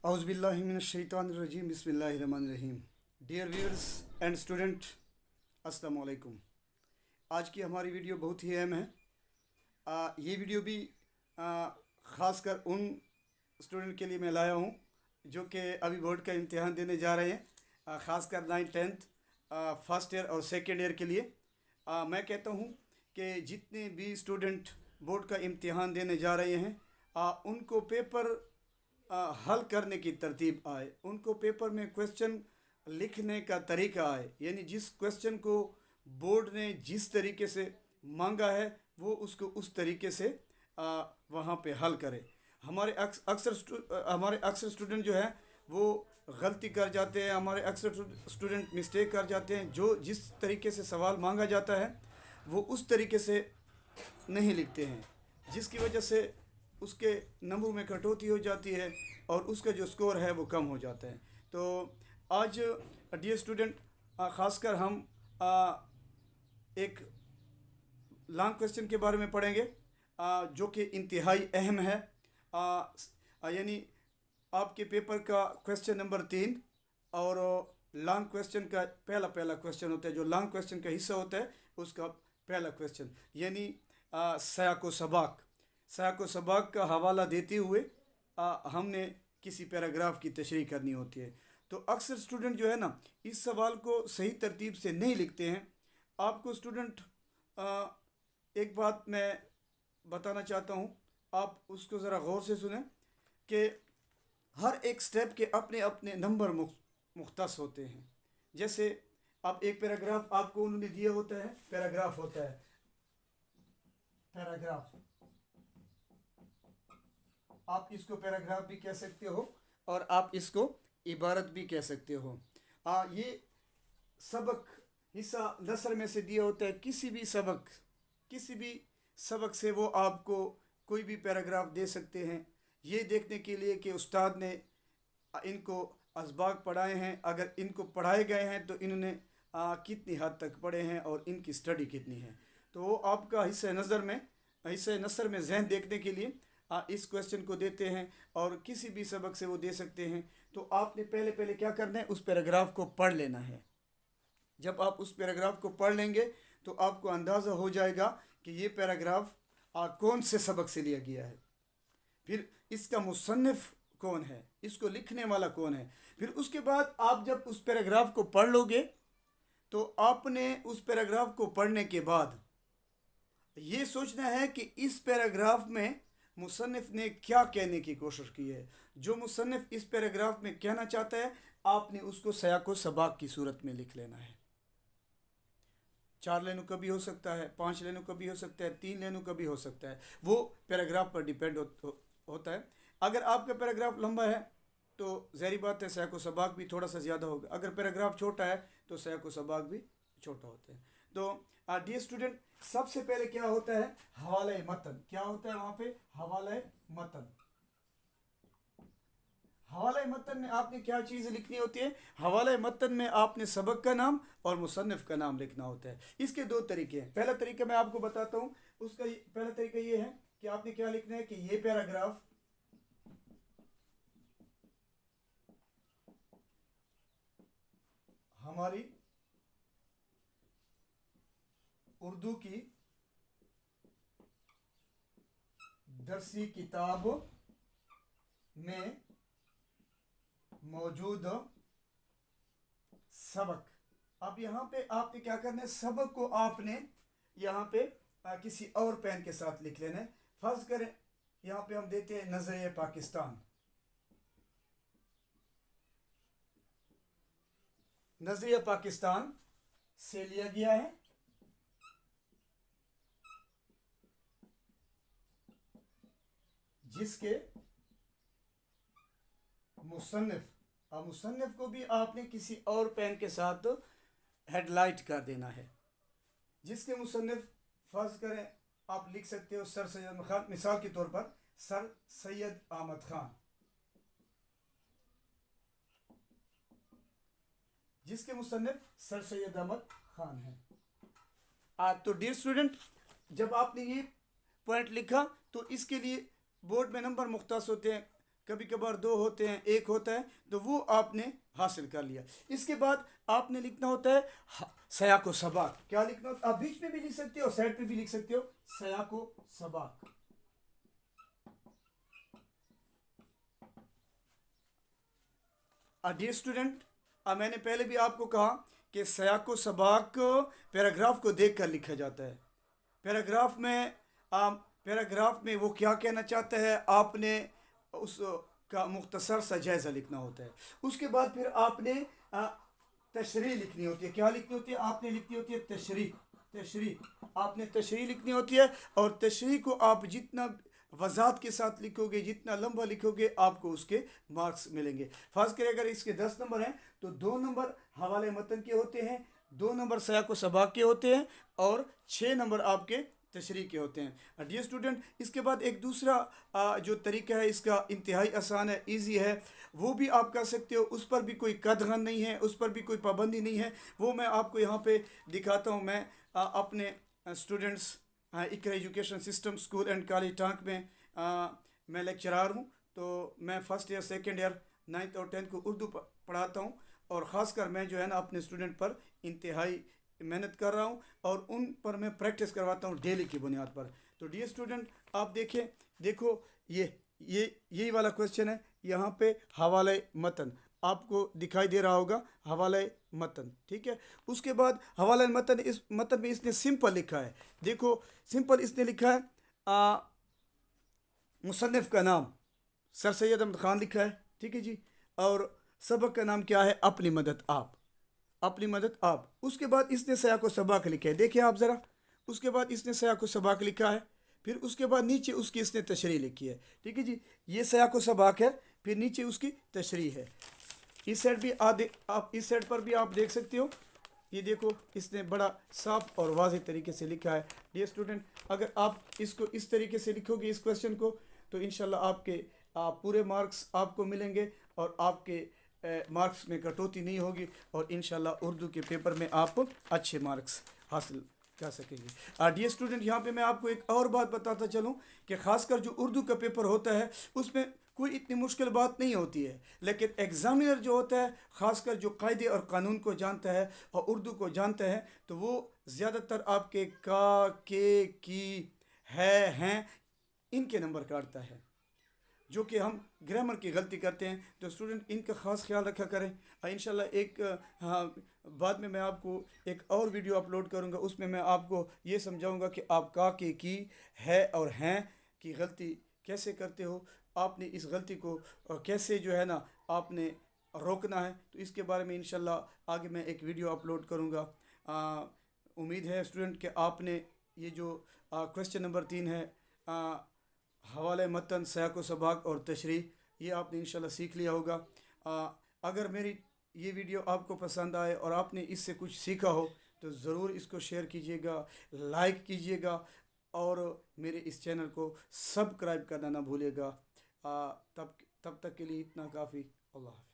औज़ुबिल्लाहिमिनश्शैतानिर्रजीम बिस्मिल्लाहिर्रहमानिर्रहीम। Dear viewers and student, अस्सलाम वालेकुम। आज की हमारी वीडियो बहुत ही अहम है। ये वीडियो भी ख़ास कर उन स्टूडेंट के लिए मैं लाया हूँ जो कि अभी बोर्ड का इम्तिहान देने जा रहे हैं, ख़ास कर 9th 10th फर्स्ट ईयर और सेकेंड ईयर के लिए। मैं कहता हूँ कि जितने भी स्टूडेंट बोर्ड का इम्तिहान देने जा रहे हैं, उनको पेपर हल करने की तरतीब आए, उनको पेपर में क्वेश्चन लिखने का तरीका आए, यानी जिस क्वेश्चन को बोर्ड ने जिस तरीके से मांगा है वो उसको उस तरीके से वहाँ पे हल करे। हमारे अक्सर स्टूडेंट जो है वो गलती कर जाते हैं, हमारे अक्सर स्टूडेंट मिस्टेक कर जाते हैं। जो जिस तरीके से सवाल मांगा जाता है वो उस तरीके से नहीं लिखते हैं, जिसकी वजह से उसके नंबर में कटौती हो जाती है और उसका जो स्कोर है वो कम हो जाता है। तो आज डियर स्टूडेंट, ख़ासकर हम एक लॉन्ग क्वेश्चन के बारे में पढ़ेंगे जो कि इंतहाई अहम है। यानी आपके पेपर का क्वेश्चन नंबर 3 और लॉन्ग क्वेश्चन का पहला क्वेश्चन होता है, जो लॉन्ग क्वेश्चन का हिस्सा होता है उसका पहला क्वेश्चन, यानी सयाको सबाक का हवाला देते हुए हमने किसी पैराग्राफ की तशरीह करनी होती है। तो अक्सर स्टूडेंट जो है ना, इस सवाल को सही तरतीब से नहीं लिखते हैं। आपको स्टूडेंट एक बात मैं बताना चाहता हूँ, आप उसको ज़रा गौर से सुनें कि हर एक स्टेप के अपने अपने नंबर मुख्तस होते हैं। जैसे आप एक पैराग्राफ आपको उन्होंने दिया होता है, पैराग्राफ होता है, पैराग्राफ आप इसको पैराग्राफ भी कह सकते हो और आप इसको इबारत भी कह सकते हो। ये सबक हिस्सा नसर में से दिया होता है। किसी भी सबक से वो आपको कोई भी पैराग्राफ दे सकते हैं, ये देखने के लिए कि उस्ताद ने इनको असबाक पढ़ाए हैं, अगर इनको पढ़ाए गए हैं तो इन्होंने कितनी हद तक पढ़े हैं और इनकी स्टडी कितनी है। तो वो आपका हिस्सा नसर में जहन देखने के लिए इस क्वेश्चन को देते हैं और किसी भी सबक से वो दे सकते हैं। तो आपने पहले क्या करना है, उस पैराग्राफ को पढ़ लेना है। जब आप उस पैराग्राफ को पढ़ लेंगे तो आपको अंदाज़ा हो जाएगा कि ये पैराग्राफ कौन से सबक से लिया गया है, फिर इसका मुसन्निफ कौन है, इसको लिखने वाला कौन है। फिर उसके बाद आप जब उस पैराग्राफ को पढ़ लोगे तो आपने उस पैराग्राफ को पढ़ने के बाद ये सोचना है कि इस पैराग्राफ में मुसन्निफ ने क्या कहने की कोशिश की है। जो मुसन्निफ इस पैराग्राफ में कहना चाहता है आपने उसको सयाको सबाक की सूरत में लिख लेना है। 4 लाइनों का भी हो सकता है, 5 लाइनों का भी हो सकता है, 3 लाइनों का भी हो सकता है, वो पैराग्राफ पर डिपेंड होता है। अगर आपका पैराग्राफ लंबा है तो ज़ाहिर बात है सयाको सबाक भी थोड़ा सा ज़्यादा होगा, अगर पैराग्राफ छोटा है तो सयाको सबाक भी छोटा होता है। तो डियर स्टूडेंट, सबसे पहले क्या होता है, हवाला मतन। क्या होता है वहाँ पे, हवाला मतन। हवाला मतन में आपने क्या चीज़ लिखनी होती है, हवाला मतन में आपने सबक का नाम और मुसन्निफ का नाम लिखना होता है। इसके 2 तरीके हैं। पहला तरीका मैं आपको बताता हूँ, उसका पहला तरीका ये है कि आपने क्या लिखना है कि ये पैराग्राफ हमारी उर्दू की दरसी किताब में मौजूद सबक। अब यहाँ पे आपने क्या करना है, सबक को आपने यहाँ पे किसी और पेन के साथ लिख लेना है। फर्ज करें यहाँ पे हम देते हैं नज़रिए पाकिस्तान। नज़रिया पाकिस्तान से लिया गया है, जिसके मुसन्निफ को भी आपने किसी और पेन के साथ हेडलाइट कर देना है। जिसके मुसन्निफ फर्ज करें आप लिख सकते हो सर सैयद अहमद खान, मिसाल के तौर पर सर सैयद अहमद खान, जिसके मुसन्निफ सर सैयद अहमद खान है। तो डियर स्टूडेंट, जब आपने ये पॉइंट लिखा तो इसके लिए बोर्ड में नंबर मुख्तस होते हैं। कभी कभार 2 होते हैं, 1 होता है, तो वो आपने हासिल कर लिया। इसके बाद आपने लिखना होता है सयाको सबाक। क्या लिखना होता है? आप बीच में भी लिख सकते हो और साइड पे भी लिख सकते हो, सयाको सबाक। डियर स्टूडेंट, मैंने पहले भी आपको कहा कि सयाको सबाक पैराग्राफ को देख कर लिखा जाता है। पैराग्राफ में वो क्या कहना चाहता है, आपने उस का मुख्तसर सा जायज़ा लिखना होता है। उसके बाद फिर आपने तशरीह लिखनी होती है। क्या लिखनी होती है? आपने लिखनी होती है तशरीह। आपने तशरीह लिखनी होती है, और तशरीह को आप जितना वज़ाहत के साथ लिखोगे, जितना लंबा लिखोगे, आपको उसके मार्क्स मिलेंगे। फ़र्ज़ करें अगर इसके 10 नंबर हैं तो 2 नंबर हवाले मतन के होते हैं, 2 नंबर सयाको सबाक के होते हैं, और 6 नंबर आपके तशरीह के होते हैं। डियर स्टूडेंट, इसके बाद एक दूसरा जो तरीका है, इसका इंतहाई आसान है, इजी है, वो भी आप कर सकते हो। उस पर भी कोई कदगन नहीं है, उस पर भी कोई पाबंदी नहीं है। वो मैं आपको यहाँ पे दिखाता हूँ। मैं अपने students Iqra education system school and college Tank में मैं लेक्चरार हूँ। तो मैं first year, second year, 9th और 10th को उर्दू पढ़ाता हूँ, और ख़ासकर मैं जो है ना अपने स्टूडेंट पर इंतहाई मेहनत कर रहा हूँ, और उन पर मैं प्रैक्टिस करवाता हूँ डेली की बुनियाद पर। तो डियर स्टूडेंट, आप देखो यही वाला क्वेश्चन है। यहाँ पे हवाले मतन आपको दिखाई दे रहा होगा, हवाले मतन, ठीक है। उसके बाद हवाले मतन, इस मतन में इसने सिंपल लिखा है। देखो सिंपल इसने लिखा है मुसन्निफ़ का नाम सर सैयद अहमद ख़ान लिखा है, ठीक है जी। और सबक का नाम क्या है? अपनी मदद आप, अपनी मदद आप। उसके बाद इसने सयाको सबाक लिखा है, देखिए आप ज़रा। उसके बाद इसने सयाको सबाक लिखा है, फिर उसके बाद नीचे उसकी इसने तशरीह लिखी है, ठीक है जी। ये सयाको सबाक है, फिर नीचे उसकी तशरीह है। इस साइड भी आप इस साइड पर भी आप देख सकते हो। ये देखो, इसने बड़ा साफ और वाज़ेह तरीके से लिखा है। डियर स्टूडेंट, अगर आप इसको इस तरीके से लिखोगे इस क्वेश्चन को, तो इंशाल्लाह आपके पूरे मार्क्स आपको मिलेंगे, और आपके मार्क्स में कटौती नहीं होगी, और इंशाल्लाह उर्दू के पेपर में आप अच्छे मार्क्स हासिल कर सकेंगे। डियर स्टूडेंट, यहाँ पे मैं आपको एक और बात बताता चलूँ कि ख़ासकर जो उर्दू का पेपर होता है, उसमें कोई इतनी मुश्किल बात नहीं होती है, लेकिन एग्ज़ामिनर जो होता है, ख़ासकर जो कायदे और कानून को जानता है और उर्दू को जानता है, तो वो ज़्यादातर आपके का, के, की, है, हैं, इनके नंबर काटता है, जो कि हम ग्रामर की गलती करते हैं। तो स्टूडेंट, इनका ख़ास ख्याल रखा करें। इंशाल्लाह बाद में मैं आपको एक और वीडियो अपलोड करूंगा, उसमें मैं आपको ये समझाऊंगा कि आप का, के, की, है और हैं की गलती कैसे करते हो, आपने इस गलती को कैसे जो है ना आपने रोकना है। तो इसके बारे में इंशाल्लाह आगे मैं एक वीडियो अपलोड करूँगा। उम्मीद है स्टूडेंट कि आपने ये जो क्वेश्चन नंबर 3 है, हवाले मतन, सयाको सबाक और तशरीह, ये आपने इंशाल्लाह सीख लिया होगा। अगर मेरी ये वीडियो आपको पसंद आए और आपने इससे कुछ सीखा हो, तो ज़रूर इसको शेयर कीजिएगा, लाइक कीजिएगा, और मेरे इस चैनल को सब्सक्राइब करना ना भूलिएगा। तब तक के लिए इतना काफ़ी। अल्लाह हाफ़िज़।